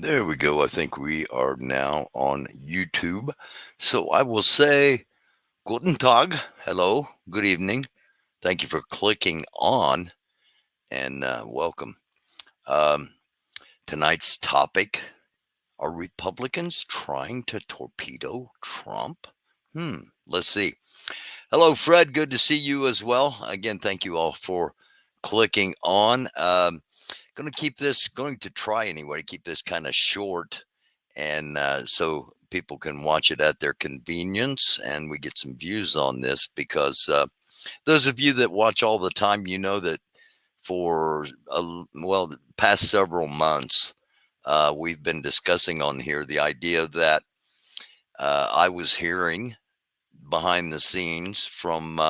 There we go. I think we are now on YouTube. So I will say Guten Tag. Hello. Good evening. Thank you for clicking on and welcome. Um, Tonight's topic: are Republicans trying to torpedo Trump? Let's see. Hello, Fred. Good to see you as well. Again, thank you all for clicking on. Going to try anyway to keep this kind of short, and so people can watch it at their convenience, and we get some views on this because those of you that watch all the time, you know that for the past several months, we've been discussing on here the idea that I was hearing behind the scenes from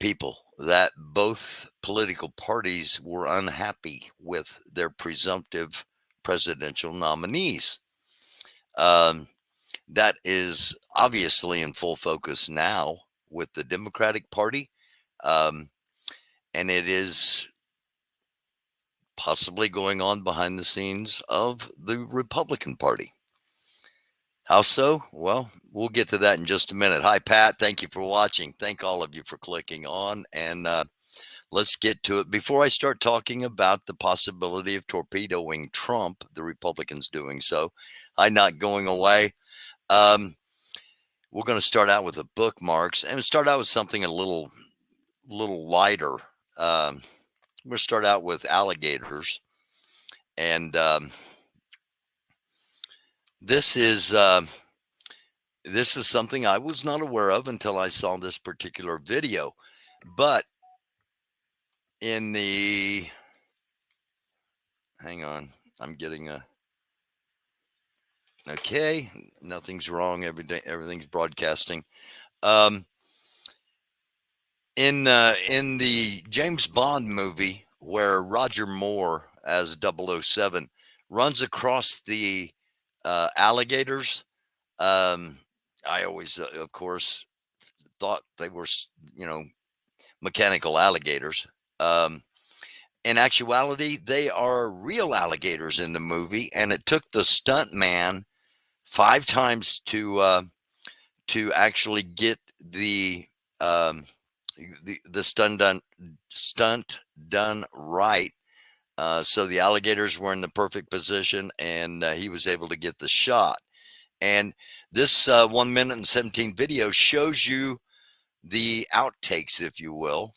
people that both political parties were unhappy with their presumptive presidential nominees. Um, that is obviously in full focus now with the Democratic Party, um, and it is possibly going on behind the scenes of the Republican Party. How so? Well, we'll get to that in just a minute. Hi, Pat. Thank you for watching. Thank all of you for clicking on. And let's get to it. Before I start talking about the possibility of torpedoing Trump, the Republicans doing so, I'm not going away. We're going to start out with the bookmarks and start out with something a little lighter. We're going to start out with alligators. And this is something I was not aware of until I saw this particular video. But in the hang on, I'm getting a okay. Nothing's wrong. Everything's broadcasting. Um, in the James Bond movie where Roger Moore as 007 runs across the alligators, I always, of course, thought they were, you know, mechanical alligators. In actuality, they are real alligators in the movie, and it took the stunt man 5 times to actually get um, the stunt done right. So the alligators were in the perfect position, and he was able to get the shot. And this 1 minute and 17 video shows you the outtakes, if you will.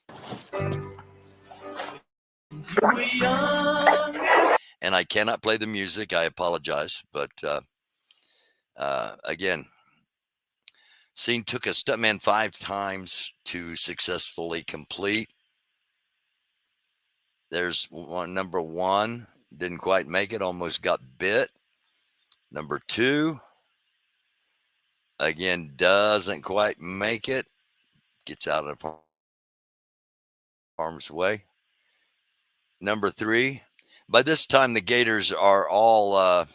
And I cannot play the music. I apologize, but again, scene took a stuntman 5 times to successfully complete. There's number 1, didn't quite make it, almost got bit. Number 2, again, doesn't quite make it, gets out of harm's way. Number 3, by this time the gators are all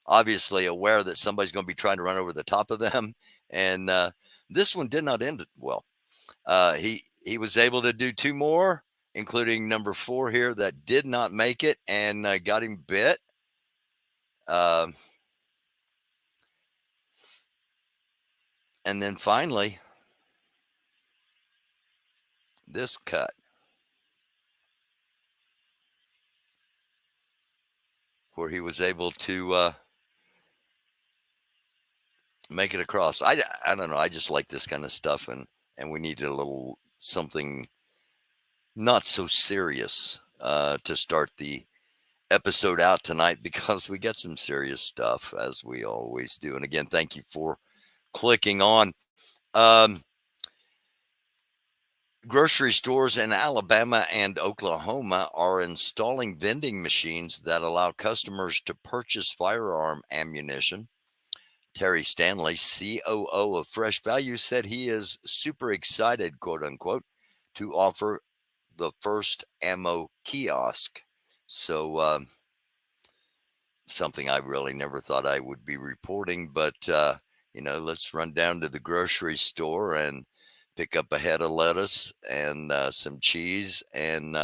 obviously aware that somebody's going to be trying to run over the top of them, and this one did not end well. He was able to do 2 more, including number 4 here that did not make it and got him bit. And then finally, this cut where he was able to make it across. I don't know. I just like this kind of stuff, and we needed a little something not so serious to start the episode out tonight, because we got some serious stuff, as we always do. And again, thank you for clicking on. Grocery stores in Alabama and Oklahoma are installing vending machines that allow customers to purchase firearm ammunition. Terry Stanley, COO of Fresh Value, said he is super excited, quote unquote, to offer the first ammo kiosk. So, something I really never thought I would be reporting, but, let's run down to the grocery store and pick up a head of lettuce and some cheese and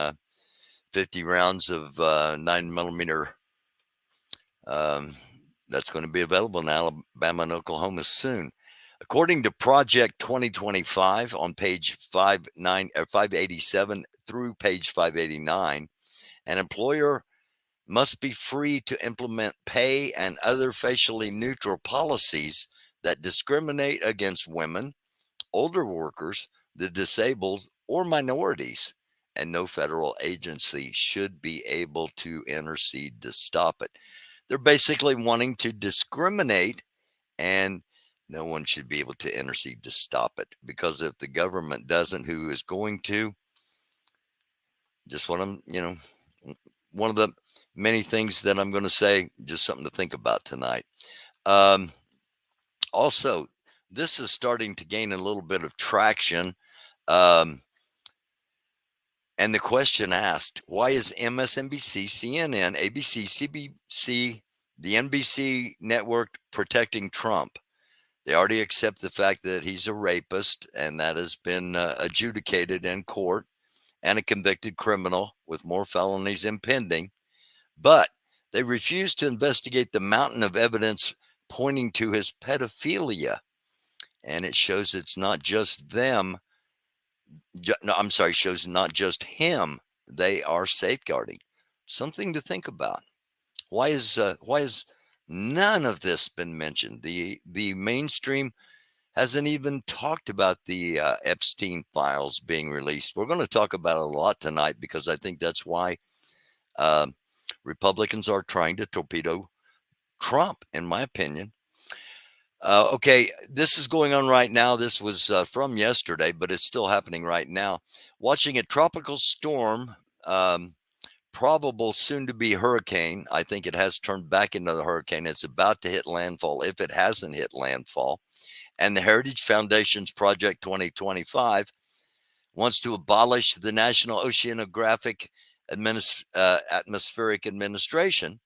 50 rounds of 9mm Um, that's going to be available in Alabama and Oklahoma soon. According to Project 2025 on page 587 through page 589, an employer must be free to implement pay and other facially neutral policies that discriminate against women, older workers, the disabled, or minorities. And no federal agency should be able to intercede to stop it. They're basically wanting to discriminate, and no one should be able to intercede to stop it. Because if the government doesn't, who is going to? Just what I'm, one of the many things that I'm going to say, just something to think about tonight. Um, Also, this is starting to gain a little bit of traction. Um, and the question asked, why is MSNBC, CNN, ABC, CBC, the NBC network protecting Trump? They already accept the fact that he's a rapist, and that has been adjudicated in court, and a convicted criminal with more felonies impending. But they refuse to investigate the mountain of evidence pointing to his pedophilia. And it shows it's not just them. No, I'm sorry, shows not just him. They are safeguarding. Something to think about. Why is none of this been mentioned? The mainstream hasn't even talked about the Epstein files being released. We're going to talk about it a lot tonight because I think that's why uh, Republicans are trying to torpedo Trump, in my opinion. Okay, this is going on right now. This was from yesterday, but it's still happening right now. Watching a tropical storm, probable soon to be hurricane. I think it has turned back into the hurricane. It's about to hit landfall if it hasn't hit landfall. And the Heritage Foundation's Project 2025 wants to abolish the National Oceanographic Atmospheric Administration,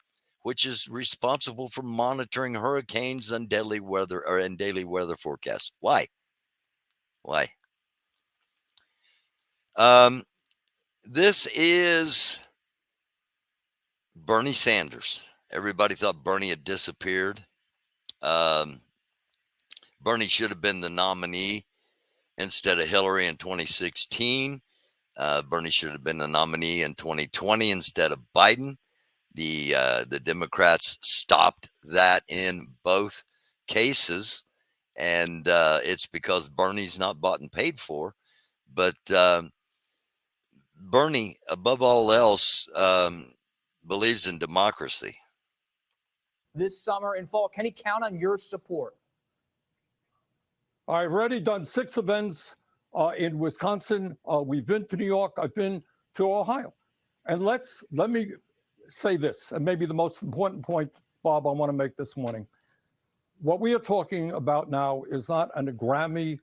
which is responsible for monitoring hurricanes and daily weather forecasts. Why? Why? This is Bernie Sanders. Everybody thought Bernie had disappeared. Um, Bernie should have been the nominee instead of Hillary in 2016. Bernie should have been the nominee in 2020 instead of Biden. The Democrats stopped that in both cases, and it's because Bernie's not bought and paid for. But Bernie, above all else, believes in democracy. This summer and fall, can he count on your support? I've already done 6 events in Wisconsin. We've been to New York. I've been to Ohio. And let me say this, and maybe the most important point, Bob, I want to make this morning. What we are talking about now is not a Grammy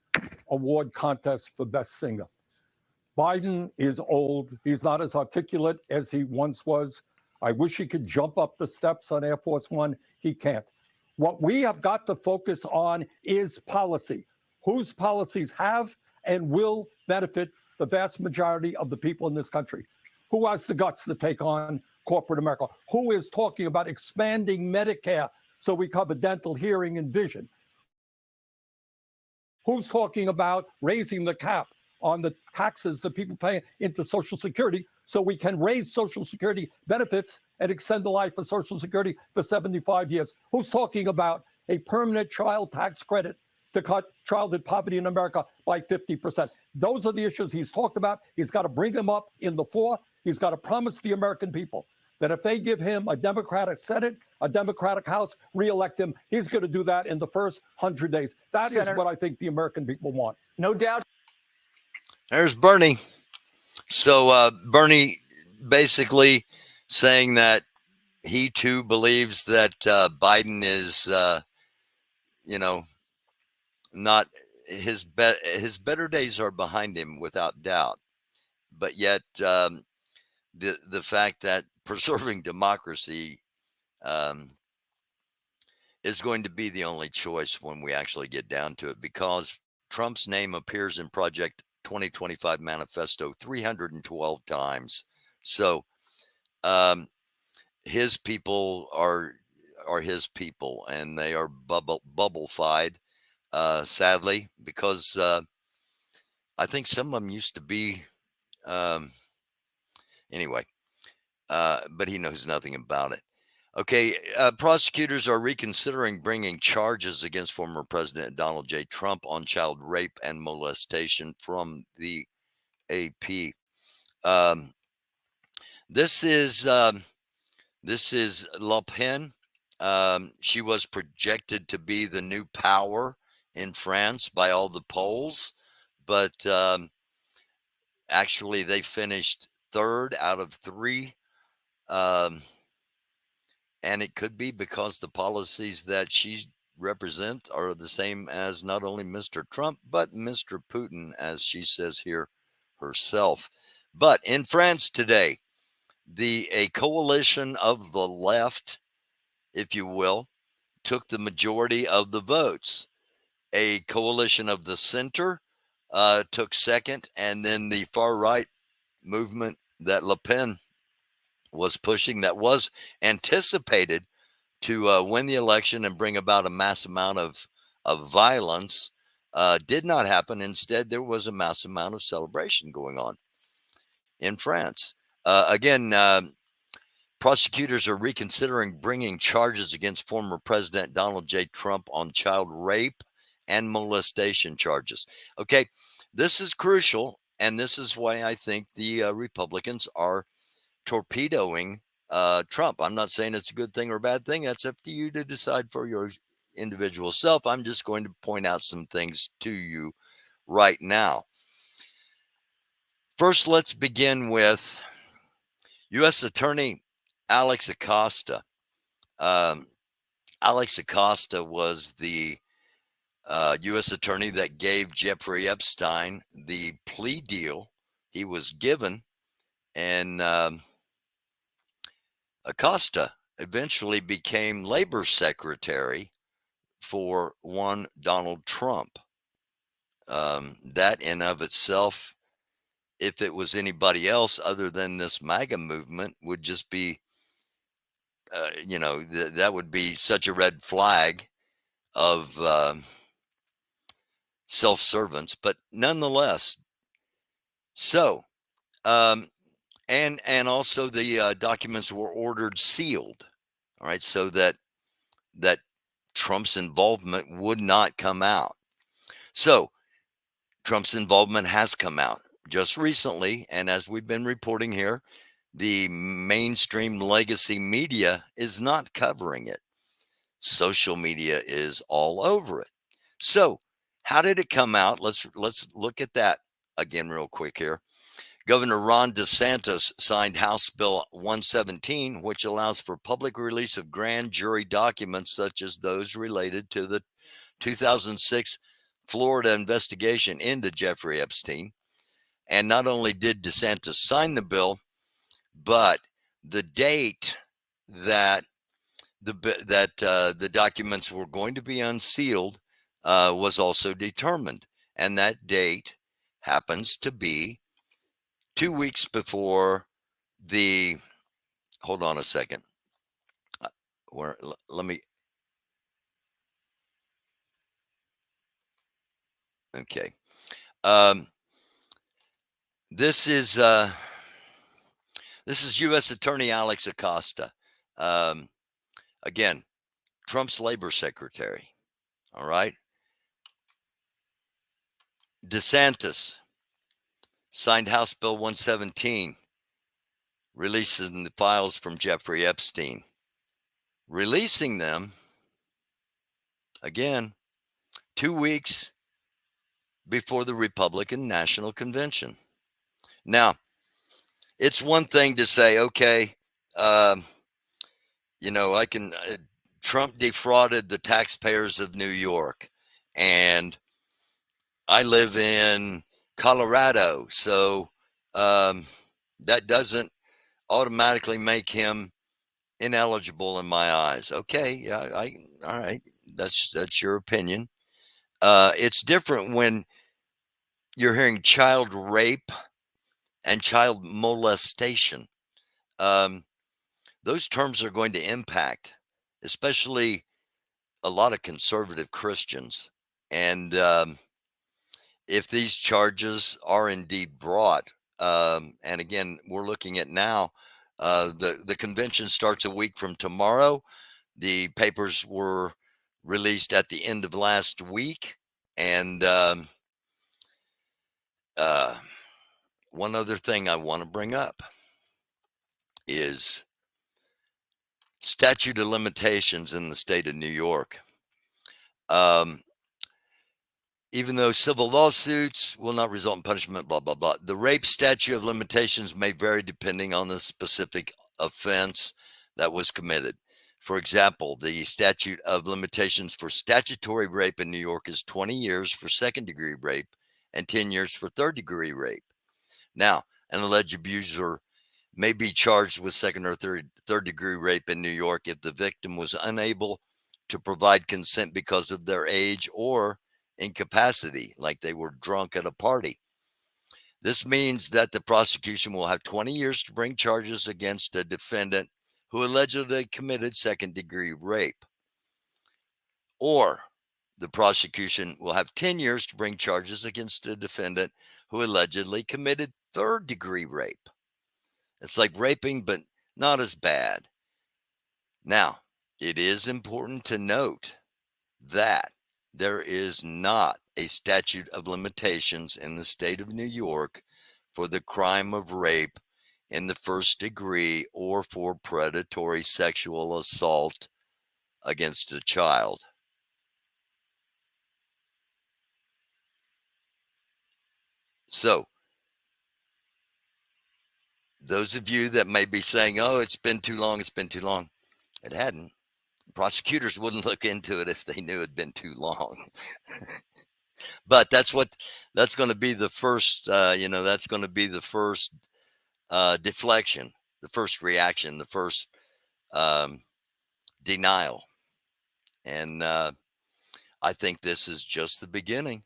Award contest for Best Singer. Biden is old. He's not as articulate as he once was. I wish he could jump up the steps on Air Force One. He can't. What we have got to focus on is policy. Whose policies have and will benefit the vast majority of the people in this country? Who has the guts to take on corporate America? Who is talking about expanding Medicare so we cover dental, hearing, and vision? Who's talking about raising the cap on the taxes that people pay into Social Security so we can raise Social Security benefits and extend the life of Social Security for 75 years? Who's talking about a permanent child tax credit to cut childhood poverty in America by 50%? Those are the issues he's talked about. He's got to bring them up in the fore. He's got to promise the American people that if they give him a Democratic Senate, a Democratic House, reelect him, he's going to do that in the first 100 days. That is what I think the American people want. No doubt. There's Bernie. So Bernie basically saying that he too believes that Biden is, not his better days are behind him without doubt. But yet the fact that preserving democracy is going to be the only choice when we actually get down to it, because Trump's name appears in Project 2025 manifesto 312 times. So his people are are his people, and they are bubble-fied, sadly, because I think some of them used to be, um, anyway, but he knows nothing about it. Okay, prosecutors are reconsidering bringing charges against former President Donald J. Trump on child rape and molestation from the AP. Um, this is Le Pen. She was projected to be the new power in France by all the polls, but actually they finished third out of three. Um, and it could be because the policies that she represents are the same as not only Mr. Trump, but Mr. Putin, as she says here herself. But in France today, a coalition of the left, if you will, took the majority of the votes. A coalition of the center took second, and then the far right movement that Le Pen was pushing, that was anticipated to win the election and bring about a mass amount of violence, did not happen. Instead, there was a mass amount of celebration going on in France. Again, prosecutors are reconsidering bringing charges against former President Donald J. Trump on child rape and molestation charges. Okay, this is crucial, and this is why I think the Republicans are torpedoing Trump. I'm not saying it's a good thing or a bad thing. That's up to you to decide for your individual self. I'm just going to point out some things to you right now. First, let's begin with U.S. Attorney Alex Acosta. Alex Acosta was the U.S. attorney that gave Jeffrey Epstein the plea deal he was given, and Acosta eventually became labor secretary for one Donald Trump. That in of itself, if it was anybody else other than this MAGA movement, would just be, that would be such a red flag of self-servants. But nonetheless, so and also the documents were ordered sealed. All right, so that Trump's involvement would not come out. So Trump's involvement has come out just recently, and as we've been reporting here, the mainstream legacy media is not covering it. Social media is all over it. So, how did it come out? Let's look at that again real quick here. Governor Ron DeSantis signed House Bill 117, which allows for public release of grand jury documents such as those related to the 2006 Florida investigation into Jeffrey Epstein. And not only did DeSantis sign the bill, but the date that the documents were going to be unsealed was also determined. And that date happens to be 2 weeks before the, hold on a second. Let me, okay. This is U.S. Attorney Alex Acosta. Again, Trump's labor secretary. All right. DeSantis signed House Bill 117, releasing the files from Jeffrey Epstein. Releasing them, again, 2 weeks before the Republican National Convention. Now, it's one thing to say, okay, I can, Trump defrauded the taxpayers of New York, and I live in Colorado, so that doesn't automatically make him ineligible in my eyes. Okay, yeah, all right, that's your opinion. It's different when you're hearing child rape and child molestation. Those terms are going to impact especially a lot of conservative Christians. And if these charges are indeed brought, and again, we're looking at now, the convention starts a week from tomorrow. The papers were released at the end of last week. And one other thing I want to bring up is statute of limitations in the state of New York. Um, even though civil lawsuits will not result in punishment, blah, blah, blah, the rape statute of limitations may vary depending on the specific offense that was committed. For example, the statute of limitations for statutory rape in New York is 20 years for second-degree rape and 10 years for third-degree rape. Now, an alleged abuser may be charged with second or third-degree rape in New York if the victim was unable to provide consent because of their age or incapacity, like they were drunk at a party. This means that the prosecution will have 20 years to bring charges against a defendant who allegedly committed second-degree rape. Or the prosecution will have 10 years to bring charges against a defendant who allegedly committed third-degree rape. It's like raping, but not as bad. Now, it is important to note that there is not a statute of limitations in the state of New York for the crime of rape in the first degree or for predatory sexual assault against a child. So, those of you that may be saying, oh, it's been too long, it hadn't. Prosecutors wouldn't look into it if they knew it'd been too long. But that's going to be the first, that's going to be the first deflection, the first reaction, the first denial. And I think this is just the beginning.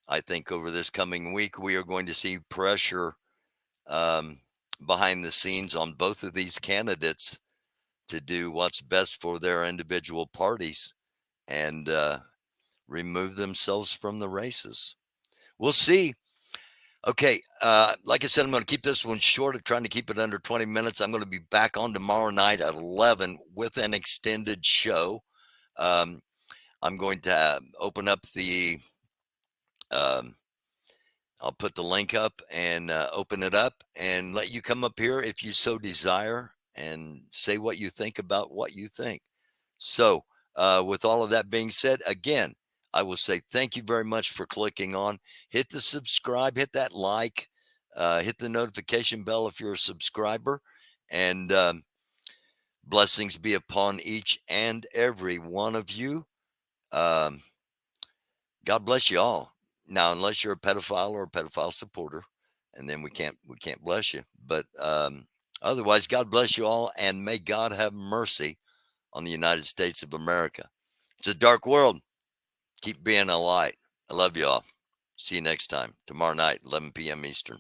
I think over this coming week, we are going to see pressure behind the scenes on both of these candidates to do what's best for their individual parties and remove themselves from the races. We'll see. Okay, like I said, I'm going to keep this one short. I'm trying to keep it under 20 minutes. I'm going to be back on tomorrow night at 11 with an extended show. I'm going to open up the, I'll put the link up and open it up and let you come up here if you so desire and say what you think about what you think. So, with all of that being said, again, I will say thank you very much for clicking on. Hit the subscribe, hit that like, hit the notification bell if you're a subscriber, and blessings be upon each and every one of you. God bless you all. Now, unless you're a pedophile or a pedophile supporter, and then we can't bless you. But otherwise, God bless you all, and may God have mercy on the United States of America. It's a dark world. Keep being a light. I love you all. See you next time, tomorrow night, 11 p.m. Eastern.